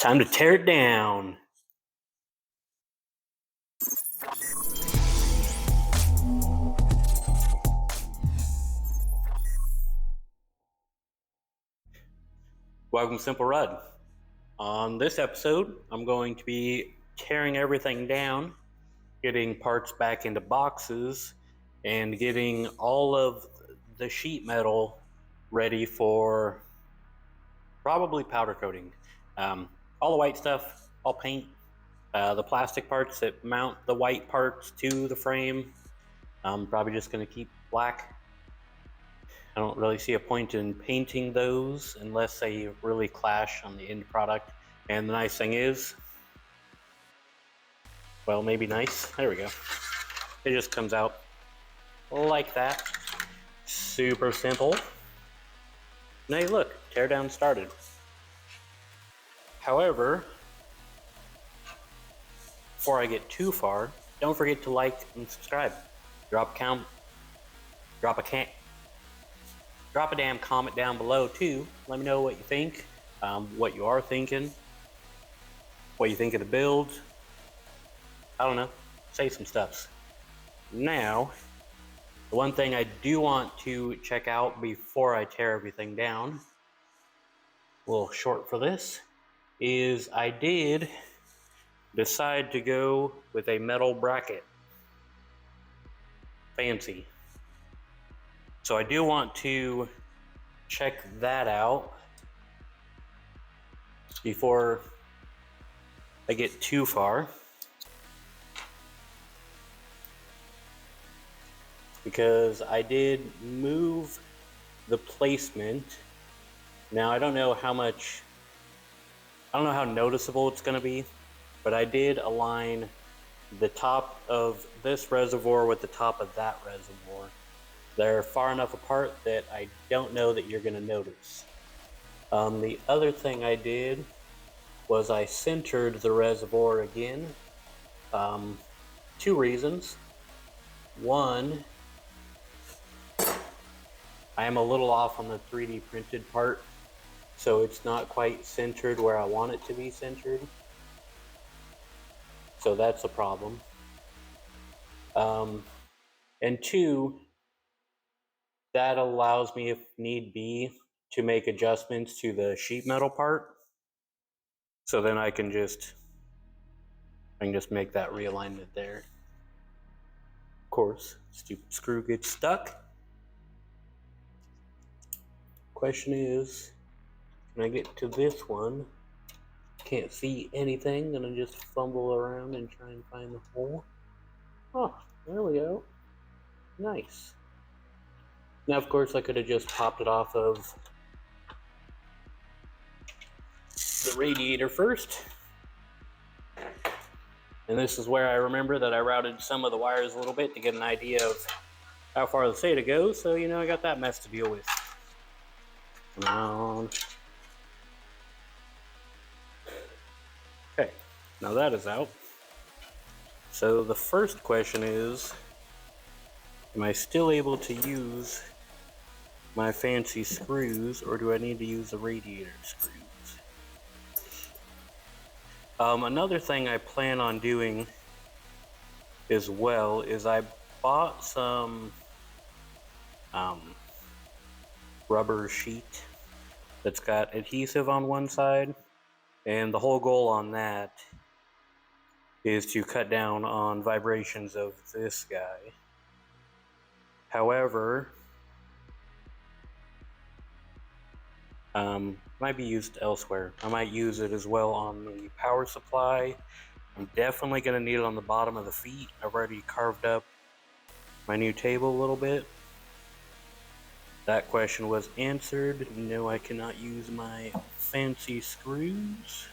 Time to tear it down. Welcome to Simple Rud. On this episode, I'm going to be tearing everything down, getting parts back into boxes, and getting all of the sheet metal ready for probably powder coating. All the white stuff, I'll paint. The plastic parts that mount the white parts to the frame, I'm probably just going to keep black. I don't really see a point in painting those unless they really clash on the end product. And the nice thing is, well, maybe nice. There we go. It just comes out like that. Super simple. Now you look, teardown started. However, before I get too far, don't forget to like and subscribe. Drop a damn comment down below too. Let me know what you think, what you are thinking, what you think of the build. I don't know, say some stuff. Now, the one thing I do want to check out before I tear everything down, a little short for this, is I did decide to go with a metal bracket. Fancy. So I do want to check that out before I get too far, because I did move the placement. Now I don't know how noticeable it's going to be, but I did align the top of this reservoir with the top of that reservoir. They're far enough apart that I don't know that you're going to notice. The other thing I did was I centered the reservoir again. Two reasons. One, I am a little off on the 3D printed part, so it's not quite centered where I want it to be centered. So that's a problem. And two, that allows me, if need be, to make adjustments to the sheet metal part. So then I can just make that realignment there. Of course, stupid screw gets stuck. Question is, can I get to this one? Can't see anything, gonna just fumble around and try and find the hole. Oh, there we go. Nice. Now, of course, I could have just popped it off of the radiator first. And this is where I remember that I routed some of the wires a little bit to get an idea of how far the SATA goes, so you know I got that mess to deal with. Come on. Okay, now that is out. So the first question is, am I still able to use my fancy screws, or do I need to use the radiator screws? Another thing I plan on doing as well is I bought some rubber sheet that's got adhesive on one side, and the whole goal on that is to cut down on vibrations of this guy. However, might be used elsewhere. I might use it as well on the power supply. I'm definitely going to need it on the bottom of the feet. I've already carved up my new table a little bit. That question was answered. No, I cannot use my fancy screws.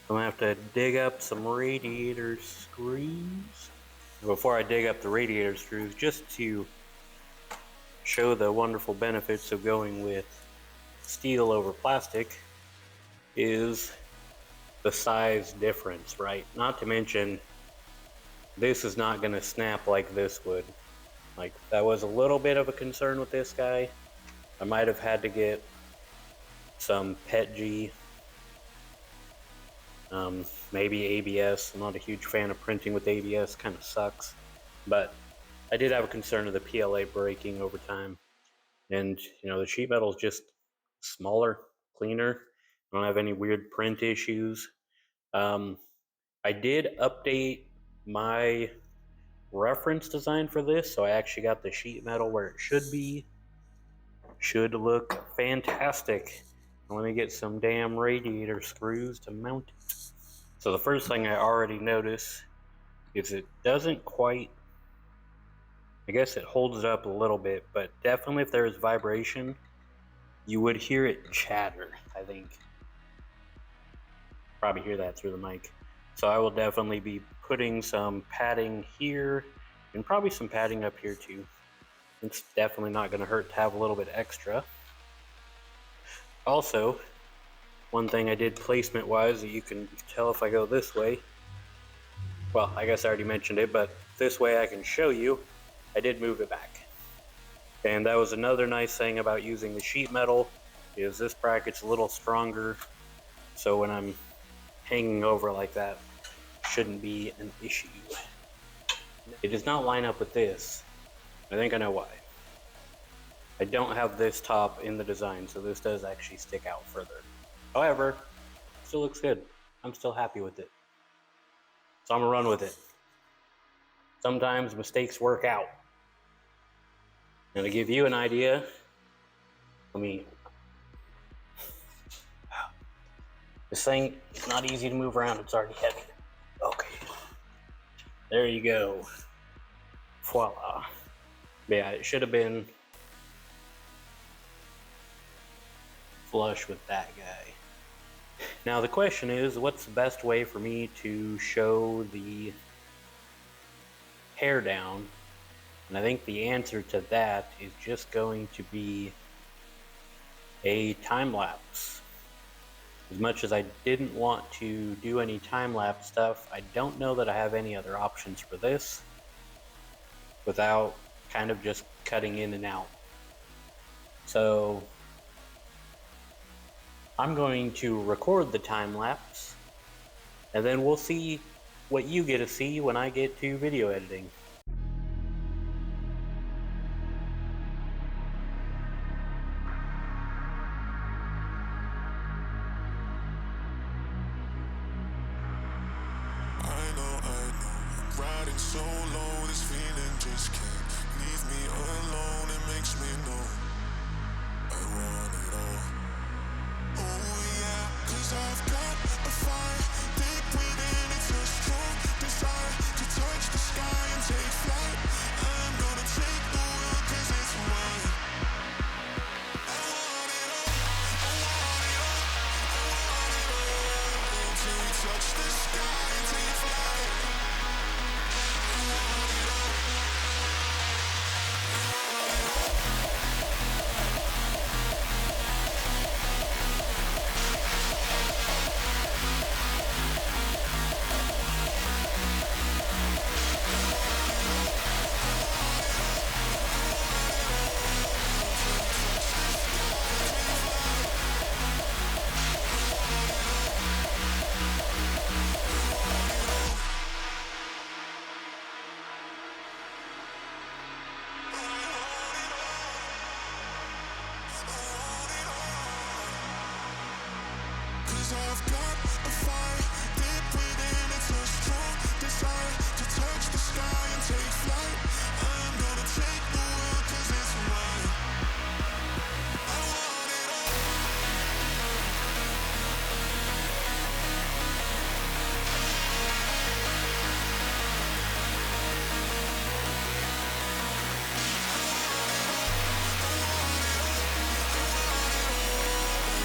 I'm going to have to dig up some radiator screws. Before I dig up the radiator screws, just to show the wonderful benefits of going with steel over plastic, is the size difference, right? Not to mention, this is not going to snap like this would. Like, that was a little bit of a concern with this guy. I might have had to get some PETG Maybe ABS. I'm not a huge fan of printing with ABS, kind of sucks. But I did have a concern of the PLA breaking over time. And, you know, the sheet metal is just smaller, cleaner. I don't have any weird print issues. I did update my reference design for this, so I actually got the sheet metal where it should be. Should look fantastic. Let me get some damn radiator screws to mount it. So the first thing I already notice is it doesn't quite, I guess it holds it up a little bit, but definitely if there's vibration, you would hear it chatter, I think. Probably hear that through the mic. So I will definitely be putting some padding here and probably some padding up here too. It's definitely not going to hurt to have a little bit extra. Also, one thing I did placement wise that you can tell if I go this way, well, I guess I already mentioned it, but this way I can show you, I did move it back. And that was another nice thing about using the sheet metal, is this bracket's a little stronger, so when I'm hanging over like that, shouldn't be an issue. It does not line up with this. I think I know why. I don't have this top in the design, so this does actually stick out further. However, it still looks good. I'm still happy with it. So I'm gonna run with it. Sometimes mistakes work out. And to give you an idea, this thing is not easy to move around, it's already heavy. Okay, there you go. Voila. Yeah, it should have been flush with that guy. Now the question is, what's the best way for me to show the hair down? And I think the answer to that is just going to be a time lapse. As much as I didn't want to do any time lapse stuff, I don't know that I have any other options for this without kind of just cutting in and out. So I'm going to record the time lapse, and then we'll see what you get to see when I get to video editing. So low, this feeling just can't leave me alone. It makes me know I want it all. Oh yeah, 'cause I've got a fire deep within. It's a strong desire to touch the sky and take flight. I'm gonna take the world 'cause it's mine. I want it all, I want it all, I want it all. Till we touch the sky and take flight. I've got a fire deep within. It's a strong desire to touch the sky and take flight. I'm gonna take the world 'cause it's mine. I want it all.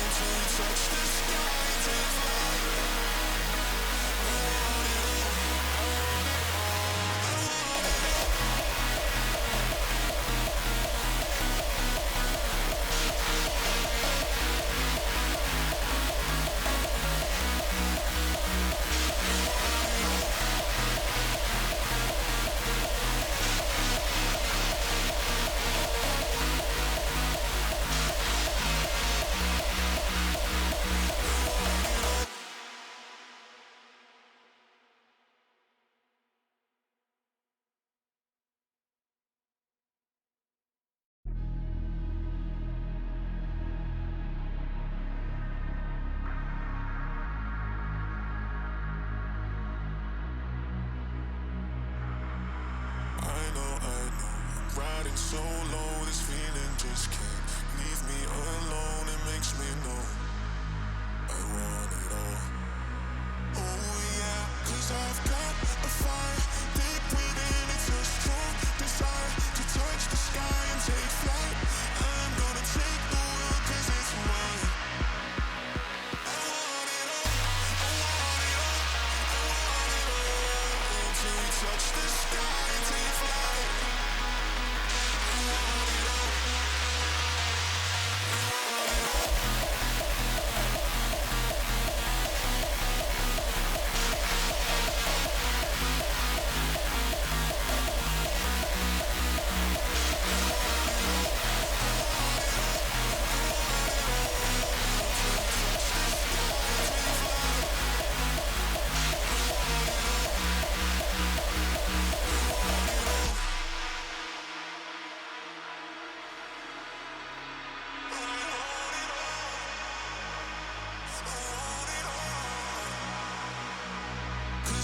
Until we touch the sky and take flight. riding solo, this feeling just can't leave me alone. It makes me know I want it all. Oh yeah, 'cause I've got a fire deep within. It's a strong desire to touch the sky and take flight. I'm gonna take the world 'cause it's mine. I want it all, I want it all, I want it all. Till we touch the sky and take flight. I want it all, I want it all.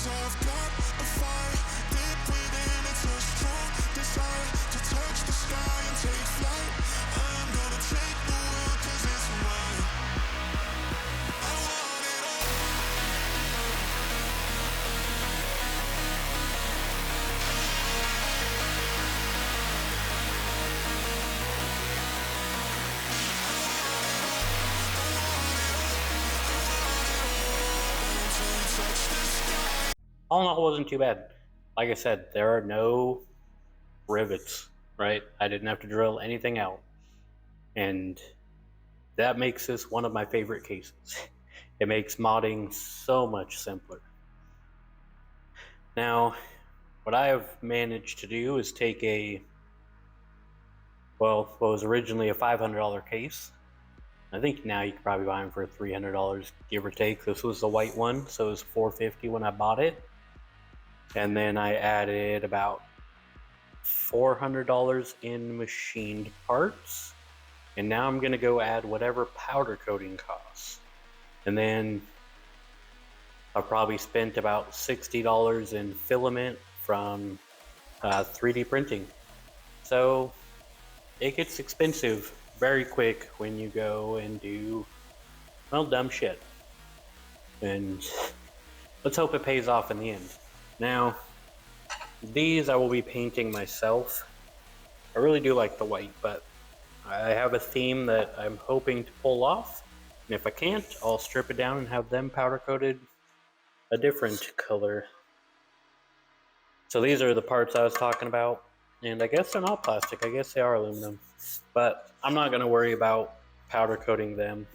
I've got a fire deep within. It's a strong desire to touch the sky and take flight. I'm gonna take the world 'cause it's mine. I want it all. Until we touch the sky. All in all, it wasn't too bad. Like I said, there are no rivets, right? I didn't have to drill anything out. And that makes this one of my favorite cases. It makes modding so much simpler. Now, what I've managed to do is take what was originally a $500 case. I think now you could probably buy them for $300, give or take. This was the white one, so it was $450 when I bought it. And then I added about $400 in machined parts. And now I'm gonna go add whatever powder coating costs. And then I've probably spent about $60 in filament from 3D printing. So it gets expensive very quick when you go and do, well, dumb shit. And let's hope it pays off in the end. Now, these I will be painting myself. I really do like the white, but I have a theme that I'm hoping to pull off. And if I can't, I'll strip it down and have them powder coated a different color. So these are the parts I was talking about. And I guess they're not plastic, I guess they are aluminum. But I'm not gonna worry about powder coating them.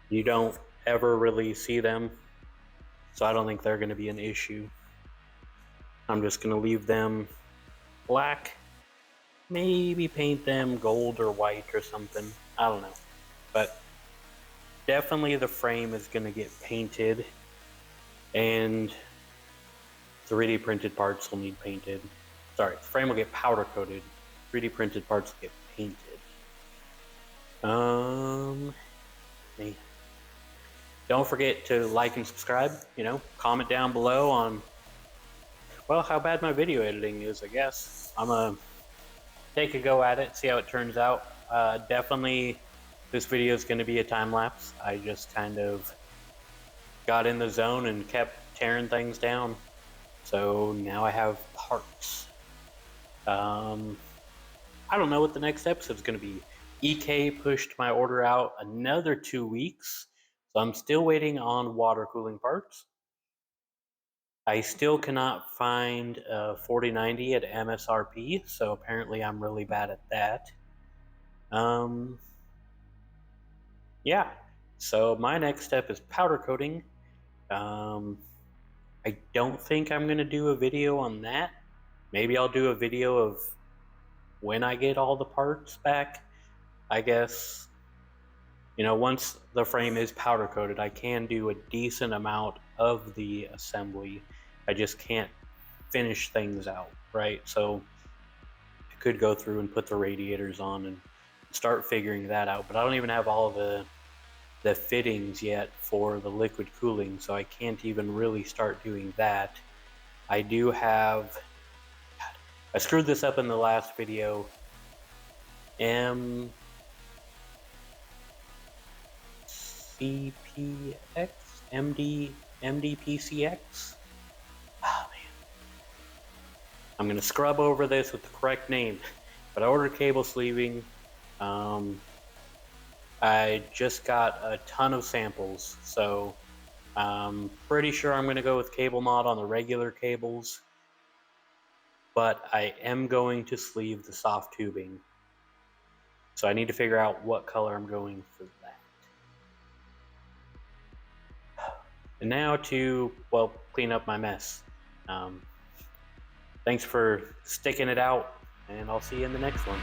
You don't ever really see them, so I don't think they're gonna be an issue. I'm just gonna leave them black, maybe paint them gold or white or something, I don't know. But definitely the frame is gonna get painted, and 3D printed parts will need painted. Sorry, the frame will get powder coated, 3D printed parts will get painted. Man. Don't forget to like and subscribe, comment down below on, well, how bad my video editing is, I guess. I'm gonna take a go at it, see how it turns out. Definitely, this video is gonna be a time lapse. I just kind of got in the zone and kept tearing things down. So now I have parts. I don't know what the next episode is gonna be. EK pushed my order out another 2 weeks. So I'm still waiting on water cooling parts. I still cannot find 4090 at MSRP, so apparently I'm really bad at that. Yeah, so my next step is powder coating. I don't think I'm gonna do a video on that. Maybe I'll do a video of when I get all the parts back. I guess, once the frame is powder coated, I can do a decent amount of the assembly. I just can't finish things out, right? So I could go through and put the radiators on and start figuring that out, but I don't even have all of the fittings yet for the liquid cooling, so I can't even really start doing that. I do have, I screwed this up in the last video. MDPCX? Oh man. I'm gonna scrub over this with the correct name. But I ordered cable sleeving. I just got a ton of samples, so I'm pretty sure I'm gonna go with cable mod on the regular cables. But I am going to sleeve the soft tubing. So I need to figure out what color I'm going for that. And now to, well, clean up my mess. Thanks for sticking it out, and I'll see you in the next one.